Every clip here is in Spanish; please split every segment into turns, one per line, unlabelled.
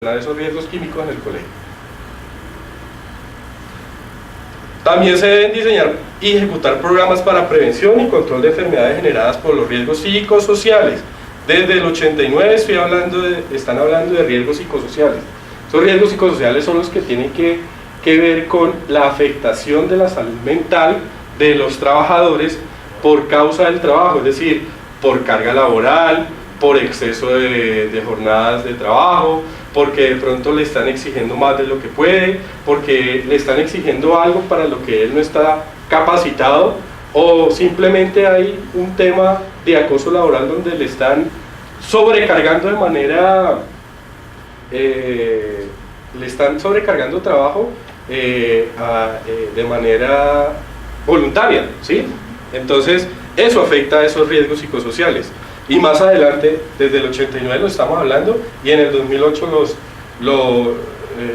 esos riesgos químicos en el colegio. También se deben diseñar y ejecutar programas para prevención y control de enfermedades generadas por los riesgos psicosociales. Desde el 89 están hablando de riesgos psicosociales. Esos riesgos psicosociales son los que tienen que ver con la afectación de la salud mental de los trabajadores por causa del trabajo, es decir, por carga laboral, por exceso de jornadas de trabajo, porque de pronto le están exigiendo más de lo que puede, porque le están exigiendo algo para lo que él no está capacitado, o simplemente hay un tema de acoso laboral donde le están sobrecargando de manera, le están sobrecargando trabajo de manera voluntaria, ¿sí? Entonces eso afecta a esos riesgos psicosociales. Y más adelante, desde el 89 lo estamos hablando, y en el 2008 lo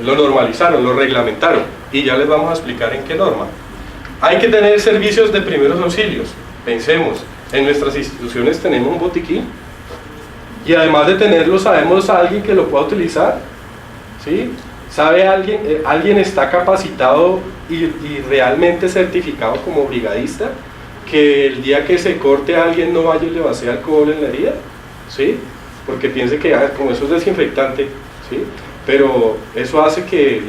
normalizaron, lo reglamentaron, y ya les vamos a explicar en qué norma. Hay que tener servicios de primeros auxilios. Pensemos, en nuestras instituciones tenemos un botiquín, y además de tenerlo, sabemos a alguien que lo pueda utilizar, ¿sí? ¿Sabe alguien está capacitado y realmente certificado como brigadista? Que el día que se corte a alguien no vaya y le vacíe alcohol en la herida, ¿sí? Porque piense que como eso es desinfectante, ¿sí? Pero eso hace que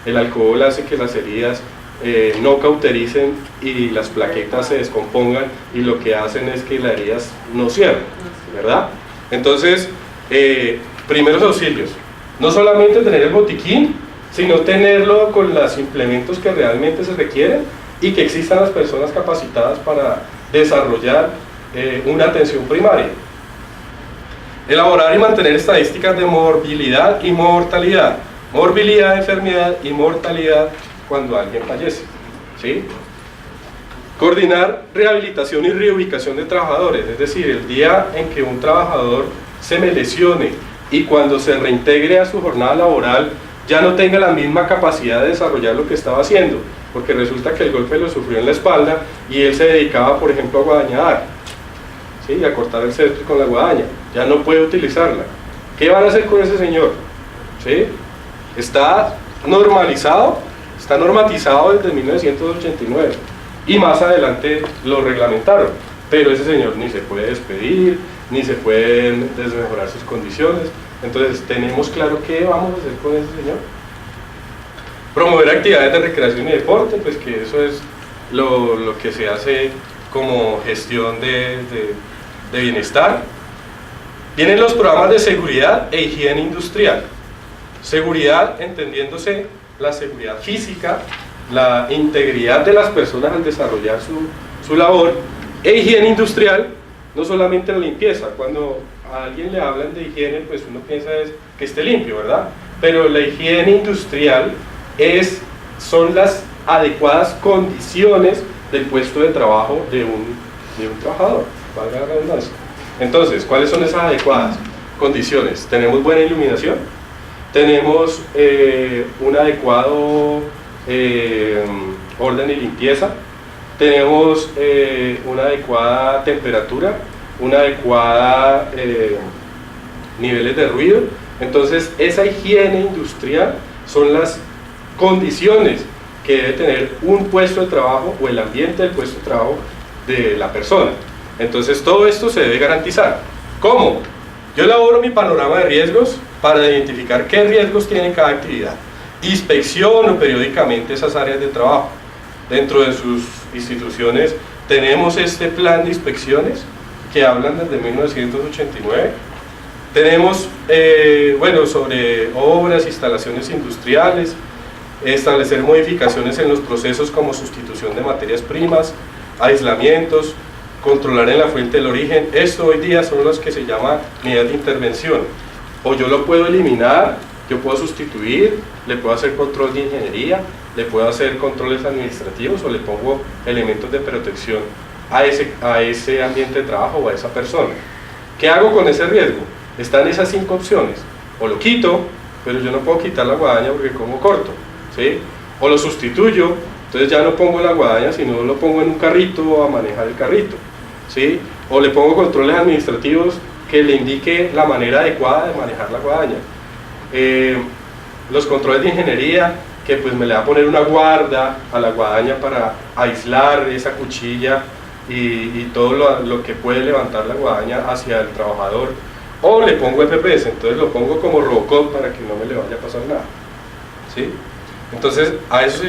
el alcohol hace que las heridas no cautericen y las plaquetas se descompongan, y lo que hacen es que las heridas no cierren, ¿verdad? Entonces, primeros auxilios, no solamente tener el botiquín, sino tenerlo con los implementos que realmente se requieren, y que existan las personas capacitadas para desarrollar una atención primaria. Elaborar y mantener estadísticas de morbilidad y mortalidad. Morbilidad, enfermedad, y mortalidad cuando alguien fallece, ¿sí? Coordinar rehabilitación y reubicación de trabajadores, es decir, el día en que un trabajador se me lesione y cuando se reintegre a su jornada laboral ya no tenga la misma capacidad de desarrollar lo que estaba haciendo, porque resulta que el golpe lo sufrió en la espalda y él se dedicaba, por ejemplo, a guadañar, ¿sí? A cortar el césped con la guadaña, ya no puede utilizarla. ¿Qué van a hacer con ese señor? ¿Sí? Está normalizado, está normatizado desde 1989, y más adelante lo reglamentaron, pero ese señor ni se puede despedir, ni se pueden desmejorar sus condiciones. Entonces tenemos claro qué vamos a hacer con ese señor. Promover actividades de recreación y deporte, pues que eso es lo que se hace como gestión de bienestar. Vienen los programas de seguridad e higiene industrial. Seguridad, entendiéndose la seguridad física, la integridad de las personas al desarrollar su labor, e higiene industrial, no solamente la limpieza. Cuando a alguien le hablan de higiene, pues uno piensa que esté limpio, ¿verdad? Pero la higiene industrial son las adecuadas condiciones del puesto de trabajo de un trabajador, valga la redundancia. Entonces, ¿cuáles son esas adecuadas condiciones? Tenemos buena iluminación, tenemos un adecuado orden y limpieza, tenemos una adecuada temperatura, una adecuada niveles de ruido. Entonces, esa higiene industrial son las condiciones que debe tener un puesto de trabajo, o el ambiente del puesto de trabajo de la persona. Entonces todo esto se debe garantizar. ¿Cómo? Yo elaboro mi panorama de riesgos para identificar qué riesgos tiene cada actividad. Inspecciono periódicamente esas áreas de trabajo. Dentro de sus instituciones tenemos este plan de inspecciones que hablan desde 1989. Tenemos, sobre obras, instalaciones industriales, establecer modificaciones en los procesos como sustitución de materias primas, aislamientos, controlar en la fuente del origen. Esto hoy día son los que se llaman medidas de intervención. O yo lo puedo eliminar, yo puedo sustituir, le puedo hacer control de ingeniería, le puedo hacer controles administrativos, o le pongo elementos de protección a ese ambiente de trabajo o a esa persona. ¿Qué hago con ese riesgo? Están esas 5 opciones. O lo quito, pero yo no puedo quitar la guadaña porque como corto, ¿sí? O lo sustituyo, entonces ya no pongo la guadaña, sino lo pongo en un carrito a manejar el carrito, ¿sí? O le pongo controles administrativos que le indique la manera adecuada de manejar la guadaña. los controles de ingeniería, que pues me le va a poner una guarda a la guadaña para aislar esa cuchilla y todo lo que puede levantar la guadaña hacia el trabajador, o le pongo FPS, entonces lo pongo como Robocop para que no me le vaya a pasar nada, ¿sí? Entonces a eso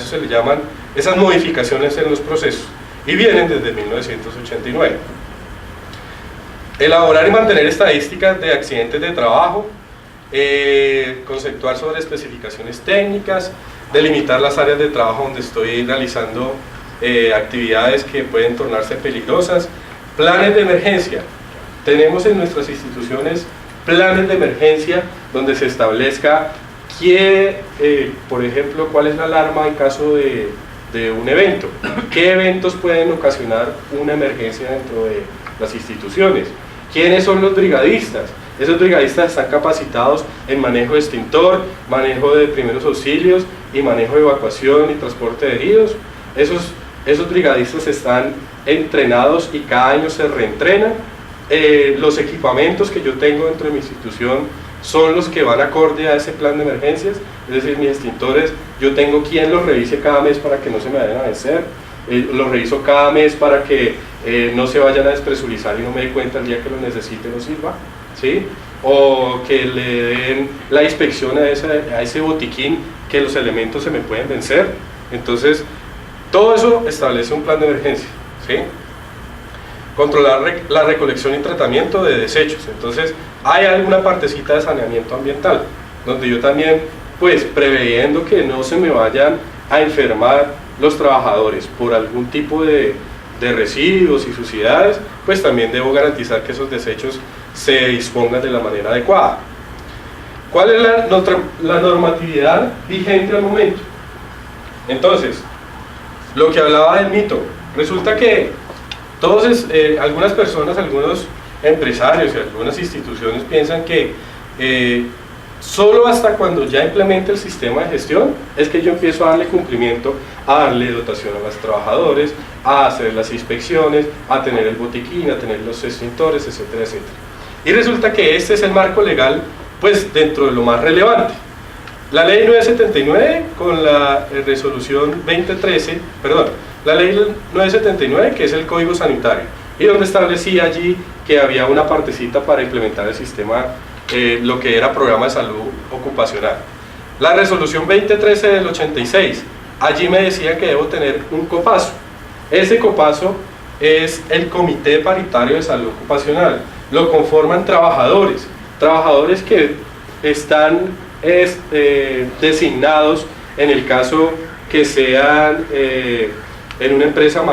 se le llaman esas modificaciones en los procesos, y vienen desde 1989. Elaborar y mantener estadísticas de accidentes de trabajo, conceptuar sobre especificaciones técnicas, delimitar las áreas de trabajo donde estoy realizando actividades que pueden tornarse peligrosas, planes de emergencia. Tenemos en nuestras instituciones planes de emergencia donde se establezca por ejemplo, cuál es la alarma en caso de un evento, qué eventos pueden ocasionar una emergencia dentro de las instituciones, quiénes son los brigadistas. Esos brigadistas están capacitados en manejo de extintor, manejo de primeros auxilios y manejo de evacuación y transporte de heridos. Esos brigadistas están entrenados y cada año se reentrenan. Los equipamientos que yo tengo dentro de mi institución son los que van acorde a ese plan de emergencias, es decir, mis extintores, yo tengo quien los revise cada mes para que no se me vayan a vencer, los reviso cada mes para que no se vayan a despresurizar y no me dé cuenta el día que los necesite no sirva, ¿sí? O que le den la inspección a ese botiquín, que los elementos se me pueden vencer. Entonces, todo eso establece un plan de emergencia, ¿sí? Controlar la recolección y tratamiento de desechos. Entonces hay alguna partecita de saneamiento ambiental donde yo también, pues preveyendo que no se me vayan a enfermar los trabajadores por algún tipo de residuos y suciedades, pues también debo garantizar que esos desechos se dispongan de la manera adecuada. ¿Cuál es la normatividad vigente al momento? Entonces, lo que hablaba del mito, resulta que algunas personas, algunos empresarios y algunas instituciones piensan que solo hasta cuando ya implemente el sistema de gestión es que yo empiezo a darle cumplimiento, a darle dotación a los trabajadores, a hacer las inspecciones, a tener el botiquín, a tener los extintores, etcétera, etcétera. Y resulta que este es el marco legal, pues dentro de lo más relevante. La ley 979 con la resolución 2013, la ley 979, que es el Código Sanitario, y donde establecía allí que había una partecita para implementar el sistema, lo que era programa de salud ocupacional. La resolución 2013 del 86, allí me decía que debo tener un COPASO. Ese COPASO es el Comité Paritario de Salud Ocupacional. Lo conforman trabajadores que están designados en el caso que sean en una empresa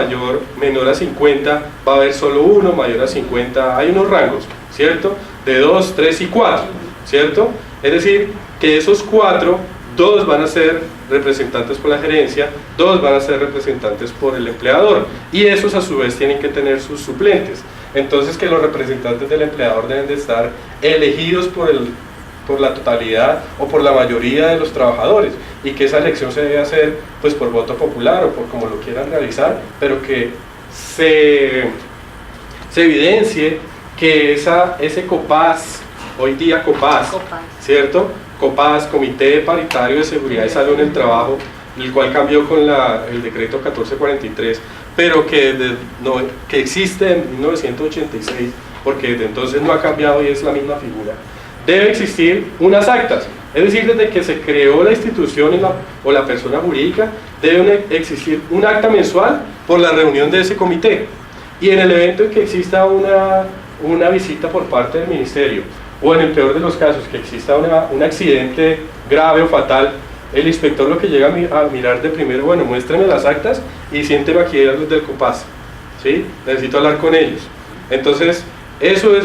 menor a 50, va a haber solo uno, mayor a 50, hay unos rangos, ¿cierto? De 2, 3 y 4, ¿cierto? Es decir, que esos 4, 2 van a ser representantes por la gerencia, 2 van a ser representantes por el empleador, y esos a su vez tienen que tener sus suplentes. Entonces que los representantes del empleador deben de estar elegidos por la totalidad o por la mayoría de los trabajadores, y que esa elección se debe hacer pues por voto popular o por como lo quieran realizar, pero que se evidencie que ese COPAS, hoy día COPAS, ¿cierto? COPAS, Comité Paritario de Seguridad y Salud en el Trabajo, el cual cambió con el decreto 1443, pero que existe en 1986, porque desde entonces no ha cambiado y es la misma figura. Debe existir unas actas, es decir, desde que se creó la institución o la persona jurídica, debe existir un acta mensual por la reunión de ese comité, y en el evento en que exista una visita por parte del ministerio, o en el peor de los casos, que exista un accidente grave o fatal, el inspector lo que llega a mirar de primero, bueno, muéstrenme las actas y siénteme aquí a los del COPAS, ¿sí? Necesito hablar con ellos. Entonces, eso es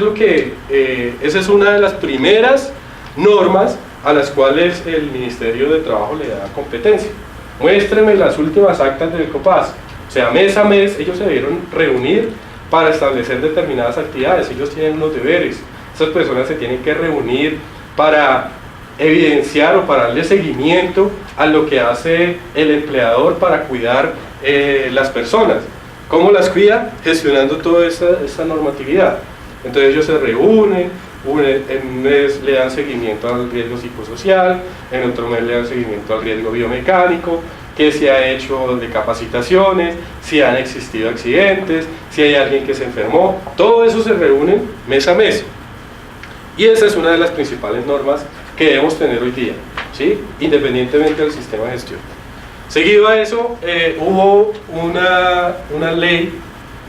esa es una de las primeras normas a las cuales el Ministerio de Trabajo le da competencia. Muéstrenme las últimas actas del COPAS. O sea, mes a mes ellos se debieron reunir para establecer determinadas actividades. Ellos tienen unos deberes. Esas personas se tienen que reunir para evidenciar o para darle seguimiento a lo que hace el empleador para cuidar las personas. ¿Cómo las cuida? Gestionando toda esa normatividad. Entonces ellos se reúnen, en un mes le dan seguimiento al riesgo psicosocial, en otro mes le dan seguimiento al riesgo biomecánico, qué se ha hecho de capacitaciones, si han existido accidentes, si hay alguien que se enfermó, todo eso se reúne mes a mes. Y esa es una de las principales normas que debemos tener hoy día, ¿sí? Independientemente del sistema de gestión. Seguido a eso, hubo una ley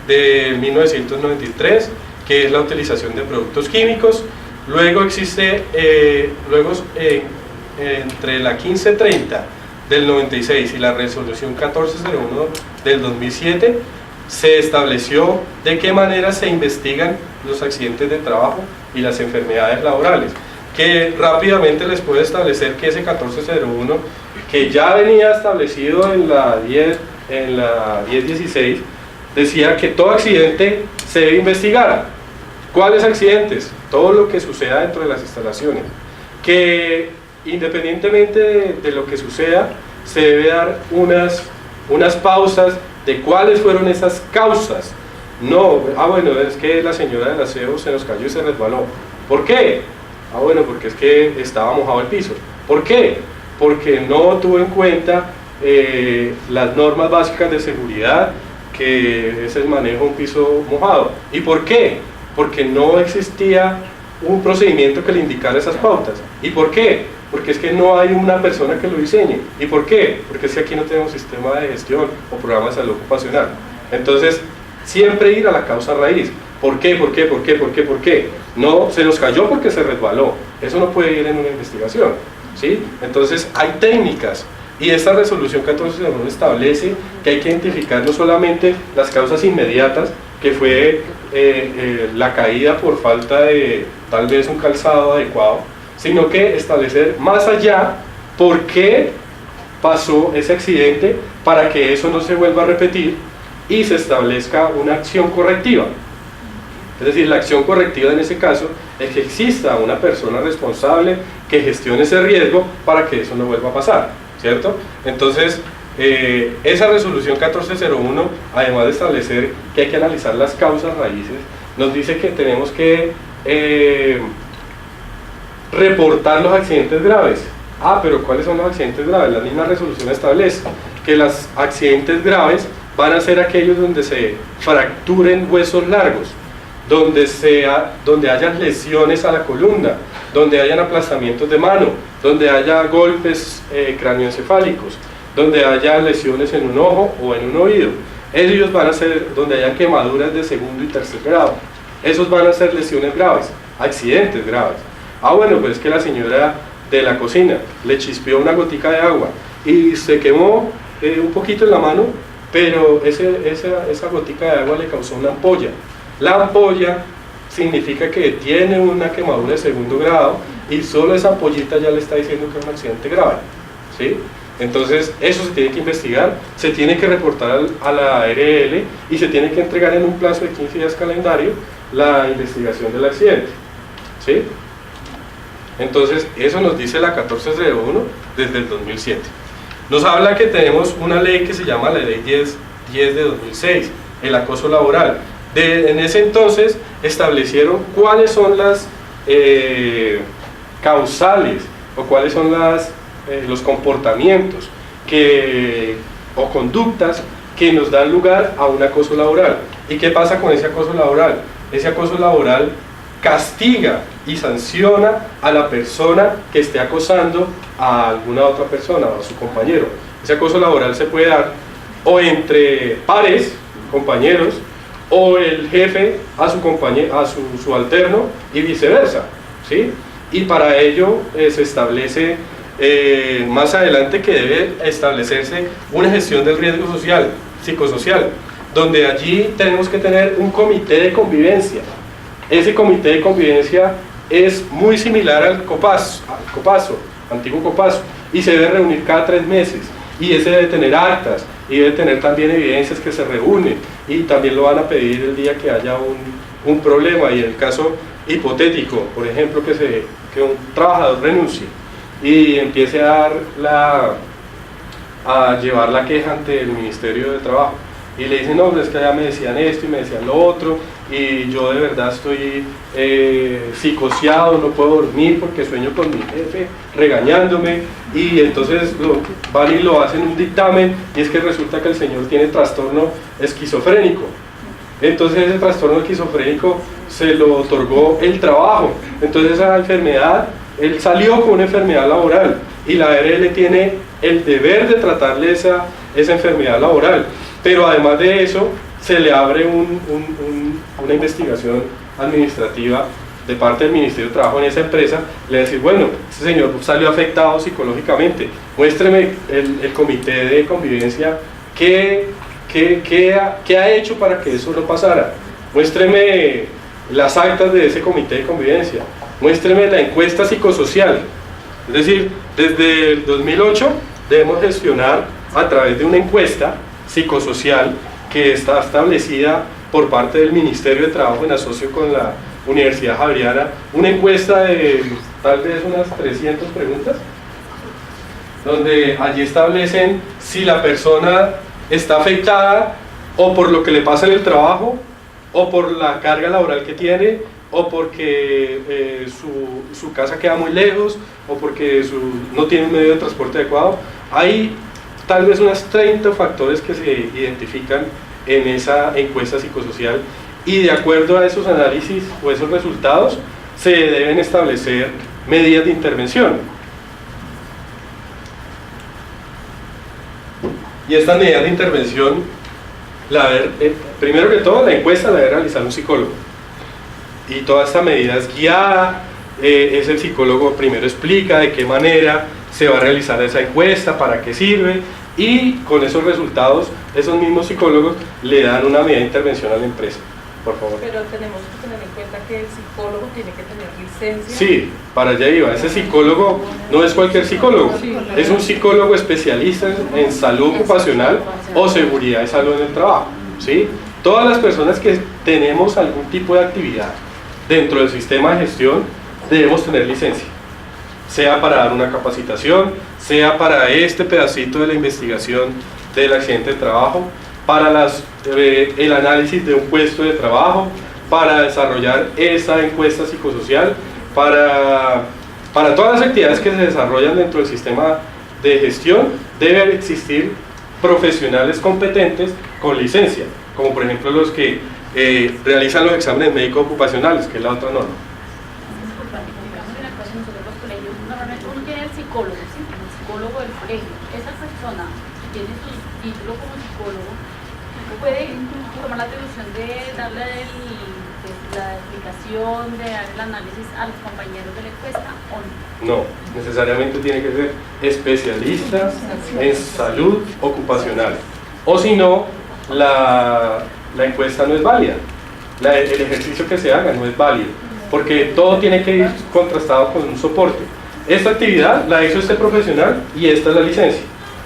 de 1993, que es la utilización de productos químicos. Luego existe, entre la 1530 del 96 y la resolución 1401 del 2007, se estableció de qué manera se investigan los accidentes de trabajo y las enfermedades laborales, que rápidamente les puedo establecer que ese 1401, que ya venía establecido en la 1016, decía que todo accidente se debe investigar. ¿Cuáles accidentes? Todo lo que suceda dentro de las instalaciones, que independientemente de lo que suceda, se debe dar unas pausas de cuáles fueron esas causas. No, bueno, es que la señora del aseo se nos cayó y se resbaló. ¿Por qué? Bueno, porque es que estaba mojado el piso. ¿Por qué? Porque no tuvo en cuenta las normas básicas de seguridad, que es el manejo de un piso mojado. ¿Y por qué? Porque no existía un procedimiento que le indicara esas pautas. ¿Y por qué? Porque es que no hay una persona que lo diseñe. ¿Y por qué? Porque es que aquí no tenemos sistema de gestión o programa de salud ocupacional. Entonces, siempre ir a la causa raíz. ¿Por qué? ¿Por qué? ¿Por qué? ¿Por qué? ¿Por qué? No, se nos cayó porque se resbaló. Eso no puede ir en una investigación, ¿sí? Entonces, hay técnicas. Y esta resolución 1401 establece que hay que identificar no solamente las causas inmediatas, que fue la caída por falta de tal vez un calzado adecuado, sino que establecer más allá por qué pasó ese accidente para que eso no se vuelva a repetir y se establezca una acción correctiva. Es decir, la acción correctiva en ese caso es que exista una persona responsable que gestione ese riesgo para que eso no vuelva a pasar, ¿cierto? Entonces, esa resolución 1401, además de establecer que hay que analizar las causas raíces, nos dice que tenemos que reportar los accidentes graves. Pero ¿cuáles son los accidentes graves? La misma resolución establece que los accidentes graves van a ser aquellos donde se fracturen huesos largos, donde hayan lesiones a la columna, donde hayan aplastamientos de mano, donde haya golpes cráneoencefálicos, donde haya lesiones en un ojo o en un oído. Ellos van a ser donde haya quemaduras de segundo y tercer grado. Esos van a ser lesiones graves, accidentes graves. Bueno, pues es que la señora de la cocina le chispeó una gotica de agua y se quemó un poquito en la mano, pero esa gotica de agua le causó una ampolla. La ampolla significa que tiene una quemadura de segundo grado y solo esa ampollita ya le está diciendo que es un accidente grave, ¿sí? Entonces eso se tiene que investigar, se tiene que reportar a la ARL y se tiene que entregar en un plazo de 15 días calendario la investigación del accidente, ¿sí? Entonces eso nos dice la 1401 desde el 2007. Nos habla que tenemos una ley que se llama la ley 10 de 2006, el acoso laboral. En ese entonces establecieron cuáles son las causales o cuáles son los comportamientos o conductas que nos dan lugar a un acoso laboral. ¿Y qué pasa con ese acoso laboral? Ese acoso laboral castiga y sanciona a la persona que esté acosando a alguna otra persona o a su compañero. Ese acoso laboral se puede dar o entre pares, compañeros, o el jefe a su compañero, a su subalterno y viceversa, ¿sí? Y para ello se establece más adelante que debe establecerse una gestión del riesgo psicosocial, donde allí tenemos que tener un comité de convivencia. Ese comité de convivencia es muy similar al COPASO, antiguo COPASO, y se debe reunir cada 3 meses, y ese debe tener actas, y debe tener también evidencias que se reúnen, y también lo van a pedir el día que haya un problema, y en el caso hipotético, por ejemplo, que un trabajador renuncie y empiece a llevar la queja ante el Ministerio de Trabajo, y le dicen, no, pero es que allá me decían esto y me decían lo otro, y yo de verdad estoy psicoseado, no puedo dormir porque sueño con mi jefe regañándome, y entonces van y lo hacen un dictamen, y es que resulta que el señor tiene trastorno esquizofrénico. Entonces ese trastorno esquizofrénico se lo otorgó el trabajo, entonces esa enfermedad, él salió con una enfermedad laboral, y la ARL tiene el deber de tratarle esa enfermedad laboral, pero además de eso se le abre una investigación administrativa de parte del Ministerio de Trabajo en esa empresa, le decir, bueno, ese señor salió afectado psicológicamente, muéstreme el comité de convivencia, ¿qué ha hecho para que eso no pasara? Muéstreme las actas de ese comité de convivencia, muéstreme la encuesta psicosocial. Es decir, desde el 2008 debemos gestionar a través de una encuesta psicosocial que está establecida por parte del Ministerio de Trabajo en asocio con la Universidad Javeriana, una encuesta de tal vez unas 300 preguntas, donde allí establecen si la persona está afectada o por lo que le pasa en el trabajo, o por la carga laboral que tiene, o porque su casa queda muy lejos, o porque no tiene un medio de transporte adecuado. Hay tal vez unas 30 factores que se identifican en esa encuesta psicosocial, y de acuerdo a esos análisis o esos resultados se deben establecer medidas de intervención. Y estas medidas de intervención, primero que todo, la encuesta la debe realizar un psicólogo, y toda esta medida es guiada, es el psicólogo primero explica de qué manera se va a realizar esa encuesta, para qué sirve, y con esos resultados esos mismos psicólogos le dan una medida de intervención a la empresa. Por favor.
Pero tenemos que tener en cuenta que el psicólogo tiene que tener licencia.
Sí, para allá iba. Ese psicólogo no es cualquier psicólogo, es un psicólogo especialista en salud ocupacional o seguridad y salud en el trabajo, ¿sí? Todas las personas que tenemos algún tipo de actividad dentro del sistema de gestión debemos tener licencia, sea para dar una capacitación, sea para este pedacito de la investigación del accidente de trabajo, para el análisis de un puesto de trabajo, para desarrollar esa encuesta psicosocial, para todas las actividades que se desarrollan dentro del sistema de gestión, deben existir profesionales competentes con licencia, como por ejemplo los que realizan los exámenes médicos ocupacionales, que es la otra norma.
Normalmente uno tiene el psicólogo, ¿sí? El psicólogo del colegio. Esa persona que tiene su título como psicólogo puede tomar la atribución de darle la explicación, de dar el análisis a los compañeros de la encuesta, ¿o no?
No, necesariamente tiene que ser especialista en salud ocupacional, o si no, la encuesta no es válida, el ejercicio que se haga no es válido, porque todo tiene que ir contrastado con un soporte. Esta actividad la hizo este profesional y esta es la licencia,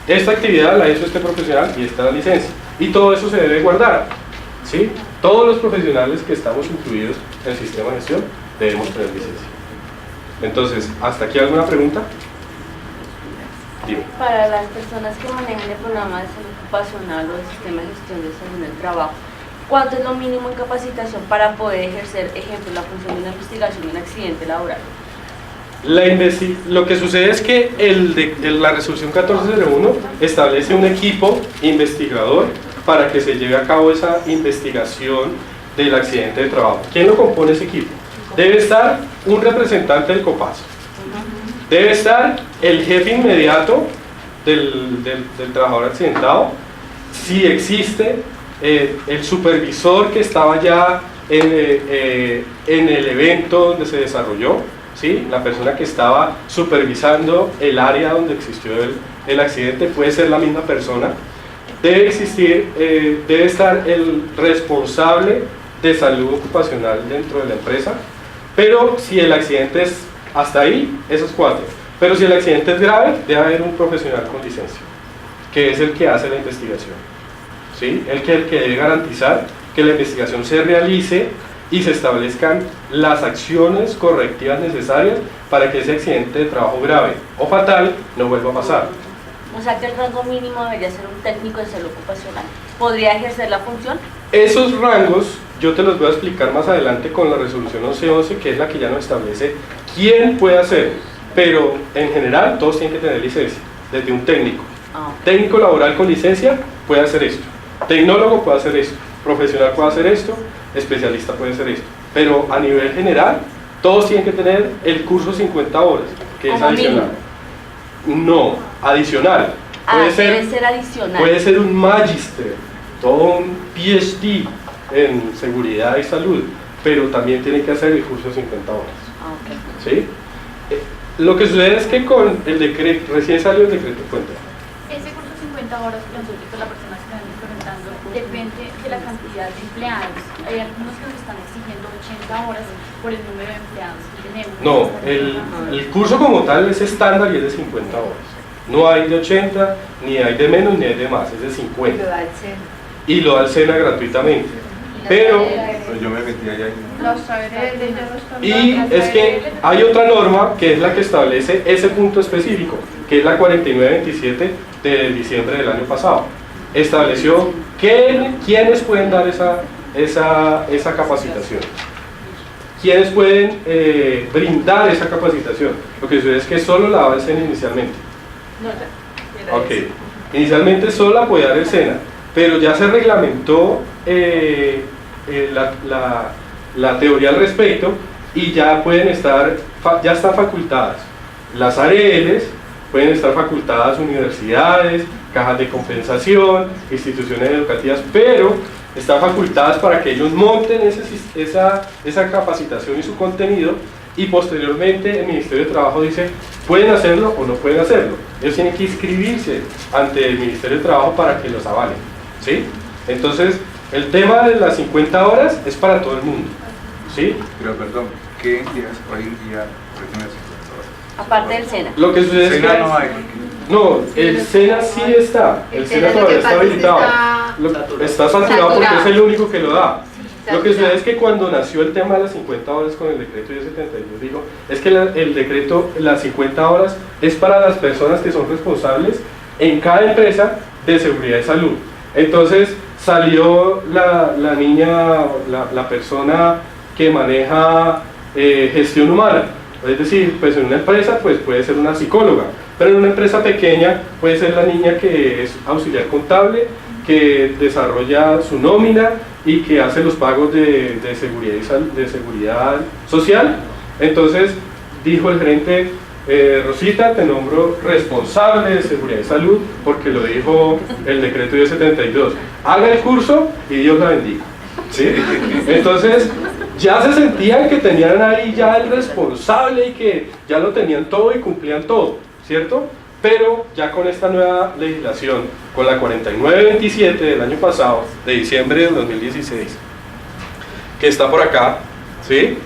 esta actividad la hizo este profesional y esta es la licencia, y todo eso se debe guardar, ¿sí? Todos los profesionales que estamos incluidos en el sistema de gestión debemos tener licencia. Entonces, ¿hasta aquí alguna pregunta? Dime.
Para las personas que manejan el programa de salud ocupacional o el sistema de gestión de salud en el trabajo, ¿cuánto es lo mínimo en capacitación para poder ejercer, ejemplo, la función de una investigación de un accidente laboral?
Lo que sucede es que la resolución 1401 establece un equipo investigador para que se lleve a cabo esa investigación del accidente de trabajo. ¿Quién lo compone ese equipo? Debe estar un representante del COPAS, debe estar el jefe inmediato del trabajador accidentado, si existe el supervisor que estaba ya en el evento donde se desarrolló, ¿sí? La persona que estaba supervisando el área donde existió el accidente puede ser la misma persona. Debe existir, debe estar el responsable de salud ocupacional dentro de la empresa, pero si el accidente es hasta ahí, esos 4. Pero si el accidente es grave, debe haber un profesional con licencia, que es el que hace la investigación, ¿sí? El que debe garantizar que la investigación se realice y se establezcan las acciones correctivas necesarias para que ese accidente de trabajo grave o fatal no vuelva a pasar.
O sea que el rango mínimo debería ser un técnico de salud ocupacional. ¿Podría ejercer la función?
Esos rangos yo te los voy a explicar más adelante con la resolución 1111, que es la que ya nos establece quién puede hacer, pero en general todos tienen que tener licencia, desde un técnico. Técnico laboral con licencia puede hacer esto, tecnólogo puede hacer esto, profesional puede hacer esto, especialista puede hacer esto, pero a nivel general todos tienen que tener el curso 50 horas, que es
Como
adicional. No, adicional.
Debe ser adicional.
Puede ser un magister, todo un PhD en seguridad y salud, pero también tiene que hacer el curso de 50 horas. ¿Sí? Lo que sucede es que con el decreto, recién salió el decreto, cuenta.
Ese curso 50 horas que nosotros, las personas que están implementando, depende de la cantidad de empleados. Hay algunos que nos están exigiendo 80 horas por el número de empleados que tenemos.
No, el curso como tal es estándar y es de 50 horas. No hay de 80, ni hay de menos, ni hay de más, es de 50. Y lo da el SENA gratuitamente. Pero,
Pues yo me metí allá
y es que hay otra norma que es la que establece ese punto específico, que es la 4927 de diciembre del año pasado. Estableció quiénes pueden dar esa capacitación. ¿Quiénes pueden brindar esa capacitación? Lo que sucede es que solo la daba el SENA inicialmente.
No, ya. Era
Ok,
eso.
inicialmente solo la podía dar el SENA, pero ya se reglamentó la teoría al respecto y ya pueden estar, ya están facultadas las ARLs, pueden estar facultadas universidades, cajas de compensación, instituciones educativas, pero están facultadas para que ellos monten esa capacitación y su contenido, y posteriormente el Ministerio de Trabajo dice, ¿pueden hacerlo o no pueden hacerlo? Ellos tienen que inscribirse ante el Ministerio de Trabajo para que los avalen, ¿sí? Entonces, el tema de las 50 horas es para todo el mundo, ¿sí?
Pero perdón, ¿qué entidades hoy en día ofrecen las 50 horas?
Aparte del SENA.
Lo que sucede es que...
SENA no hay.
No, el SENA sí está, el SENA todavía está habilitado. Está saturado porque es el único que lo da. Lo que sucede es que cuando nació el tema de las 50 horas con el decreto 1072, digo, es que el decreto, las 50 horas, es para las personas que son responsables en cada empresa de seguridad y salud. Entonces salió la niña, la persona que maneja gestión humana, es decir, pues en una empresa pues puede ser una psicóloga, pero en una empresa pequeña puede ser la niña que es auxiliar contable, que desarrolla su nómina y que hace los pagos de seguridad social. Entonces dijo el gerente, Rosita, te nombro responsable de seguridad y salud porque lo dijo el decreto 1072. Haga el curso y Dios la bendiga. ¿Sí? Entonces ya se sentían que tenían ahí ya el responsable y que ya lo tenían todo y cumplían todo, ¿cierto? Pero ya con esta nueva legislación, con la 4927 del año pasado, de diciembre del 2016, que está por acá, ¿sí?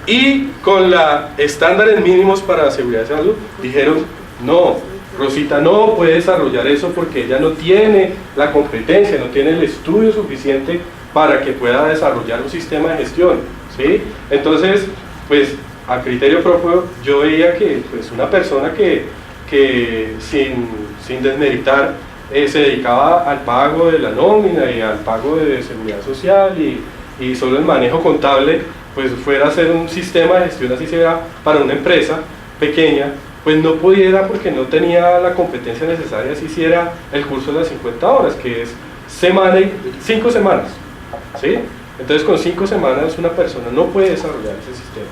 Y con la estándares mínimos para seguridad y salud, dijeron, no, Rosita no puede desarrollar eso porque ella no tiene la competencia, no tiene el estudio suficiente para que pueda desarrollar un sistema de gestión, ¿sí? Entonces, pues, a criterio propio, yo veía que pues, una persona que sin desmeritar, se dedicaba al pago de la nómina y al pago de seguridad social y solo el manejo contable, pues fuera a hacer un sistema de gestión así sea para una empresa pequeña, pues no pudiera porque no tenía la competencia necesaria si hiciera el curso de las 50 horas, que es 5 semanas, ¿sí? Entonces con 5 semanas una persona no puede desarrollar ese sistema.